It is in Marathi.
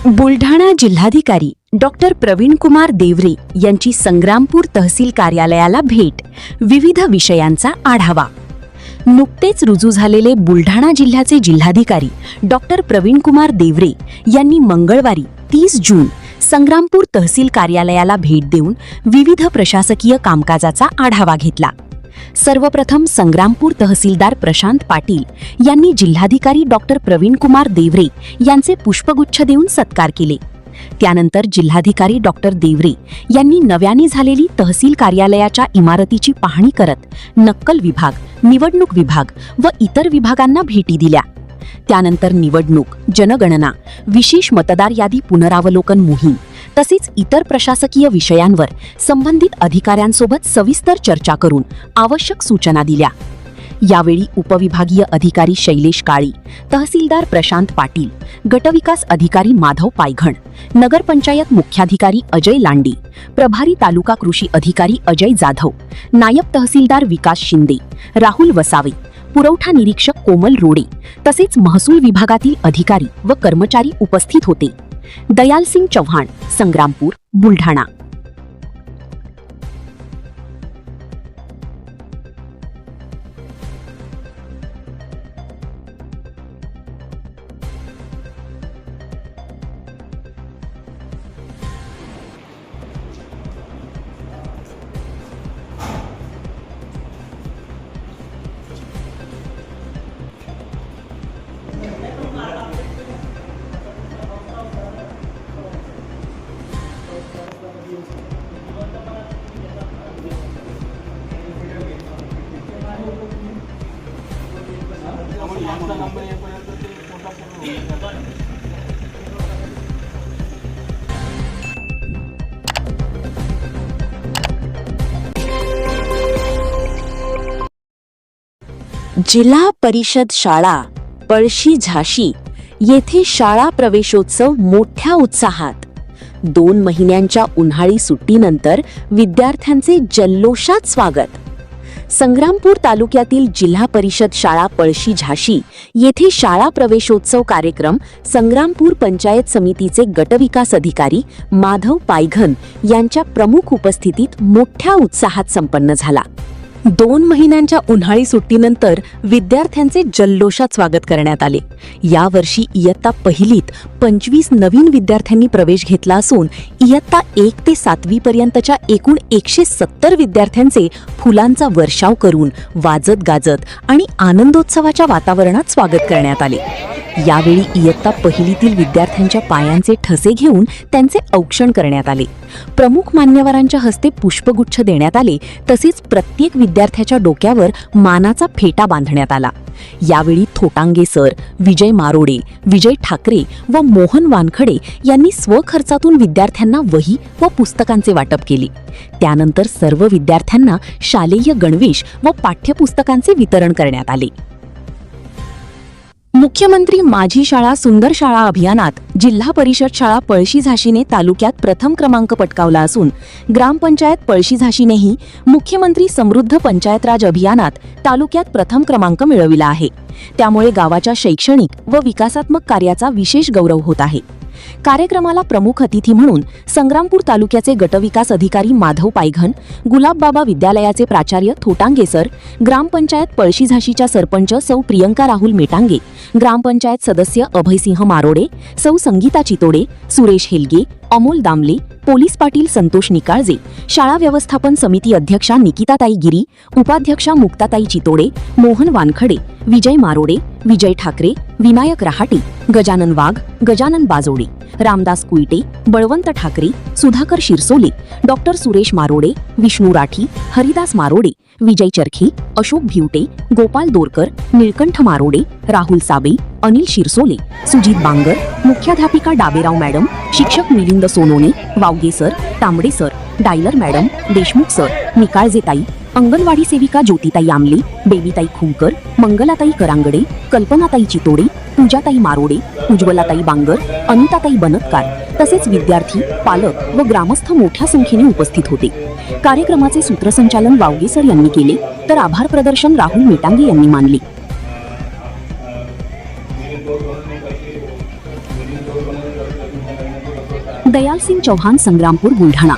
बुलढाणा जिल्हाधिकारी डॉक्टर प्रवीण कुमार देवरे यांची संग्रामपूर तहसील कार्यालयाला भेट, विविध विषयांचा आढावा। नुकतेच रुजू झालेले बुलढाणा जिल्ह्याचे जिल्हाधिकारी डॉक्टर प्रवीण कुमार देवरे यांनी मंगळवारी 30 जून संग्रामपूर तहसील कार्यालयाला भेट देऊन विविध प्रशासकीय कामकाजाचा आढावा घेतला। सर्वप्रथम संग्रामपूर तहसीलदार प्रशांत पाटील यांनी जिल्हाधिकारी डॉक्टर प्रवीण कुमार देवरे यांचे पुष्पगुच्छ देऊन सत्कार केले। त्यानंतर जिल्हाधिकारी डॉक्टर देवरे यांनी नव्याने झालेली तहसील कार्यालयाच्या इमारतीची पाहणी करत नक्कल विभाग, निवडणूक विभाग व इतर विभागांना भेटी दिल्या। त्यानंतर निवडणूक, जनगणना, विशेष मतदार यादी पुनरावलोकन मोहीम तसेच इतर प्रशासकीय विषयांवर संबंधित अधिकाऱ्यांसोबत सविस्तर चर्चा करून आवश्यक सूचना दिल्या। यावेळी उपविभागीय अधिकारी शैलेश काळी, तहसीलदार प्रशांत पाटील, गटविकास अधिकारी माधव पायघण, नगरपंचायत मुख्याधिकारी अजय लांडे, प्रभारी तालुका कृषी अधिकारी अजय जाधव, नायब तहसीलदार विकास शिंदे, राहुल वसावे, पुरवठा निरीक्षक कोमल रोडे तसेच महसूल विभागातील अधिकारी व कर्मचारी उपस्थित होते। दयाल सिंग चौहान, संग्रामपूर, बुलढाणा। जिल्हा परिषद शाळा पळशी झाशी येथे शाळा प्रवेशोत्सव मोठ्या उत्साहात। 2 महिन्यांच्या उन्हाळी सुट्टीनंतर विद्यार्थ्यांचे जल्लोषात स्वागत। संग्रामपूर तालुक्यातील जिल्हा परिषद शाळा पळशी झाशी येथे शाळा प्रवेशोत्सव कार्यक्रम संग्रामपूर पंचायत समितीचे गटविकास अधिकारी माधव पायघन यांच्या प्रमुख उपस्थितीत मोठ्या उत्साहात संपन्न झाला। 2 महिन्यांच्या उन्हाळी सुट्टीनंतर विद्यार्थ्यांचे जल्लोषात स्वागत करण्यात आले। यावर्षी इयत्ता पहिलीत 25 नवीन विद्यार्थ्यांनी प्रवेश घेतला असून इयत्ता 1 ते 7वी पर्यंतच्या एकूण 170 विद्यार्थ्यांचे फुलांचा वर्षाव करून वाजत गाजत आणि आनंदोत्सवाच्या वातावरणात स्वागत करण्यात आले। यावेळी इयत्ता पहिलीतील विद्यार्थ्यांच्या पायांचे ठसे घेऊन त्यांचे औक्षण करण्यात आले। प्रमुख मान्यवरांच्या हस्ते पुष्पगुच्छ देण्यात आले तसेच प्रत्येक विद्यार्थ्याच्या डोक्यावर मानाचा फेटा बांधण्यात आला। यावेळी थोटांगे सर, विजय मारोडे, विजय ठाकरे व मोहन वानखडे यांनी स्वखर्चातून विद्यार्थ्यांना वही व पुस्तकांचे वाटप केले। त्यानंतर सर्व विद्यार्थ्यांना शालेय गणवेश व पाठ्यपुस्तकांचे वितरण करण्यात आले। मुख्यमंत्री माझी शाळा सुंदर शाळा अभियानात जिल्हा परिषद शाळा पळशी झाशीने तालुक्यात प्रथम क्रमांक पटकावला असून ग्रामपंचायत पळशी झाशीनेही मुख्यमंत्री समृद्ध पंचायत राज अभियानात तालुक्यात प्रथम क्रमांक मिळविला आहे। त्यामुळे गावाच्या शैक्षणिक व विकासात्मक कार्याचा विशेष गौरव होत आहे। कार्यक्रमाला प्रमुख अतिथी म्हणून संग्रामपूर तालुक्याचे गटविकास अधिकारी माधव पायघन, गुलाबबाबा विद्यालयाचे प्राचार्य थोटांगे सर, ग्रामपंचायत पळशी झाशीच्या सरपंच सौ प्रियंका राहुल मेटांगे, ग्रामपंचायत सदस्य अभयसिंह मारोडे, सौ संगीता चितोडे, सुरेश हेलगे, अमोल दामले, पोलीस पाटील संतोष निकाळजे, शाळा व्यवस्थापन समिती अध्यक्षा निकिताताई गिरी, उपाध्यक्षा मुक्ताताई चितोडे, मोहन वानखडे, विजय मारोडे, विजय ठाकरे, विनायक रहाटे, गजानन वाघ, गजानन बाजोडे, रामदास कुईटे, बळवंत ठाकरे, सुधाकर शिरसोले, डॉक्टर सुरेश मारोडे, विष्णू राठी, हरिदास मारोडे, विजय चरखी, अशोक भिवटे, गोपाल दोरकर, निळकंठ मारोडे, राहुल साबे, अनिल शिरसोले, सुजित बांगर, मुख्याध्यापिका डाबेराव मॅडम, शिक्षक मिलिंद सोनोने, वावगे सर, तांबडे सर, डायलर मॅडम, देशमुख सर, निकाळजेताई, अंगणवाडी सेविका ज्योतिताई आमले, बेबीताई खुमकर, मंगलाताई करांगडे, कल्पनाताई चितोडे, पूजाताई मारोडे, उज्ज्वलाताई बांगर, अनिताताई बनतकार तसेच विद्यार्थी, पालक व ग्रामस्थ मोठ्या संख्येने उपस्थित होते। कार्यक्रमाचे सूत्रसंचालन वावगे सर यांनी केले तर आभार प्रदर्शन राहुल मेटांगे यांनी मानले। दयाल सिंग चौहान, संग्रामपूर, बुलढाणा.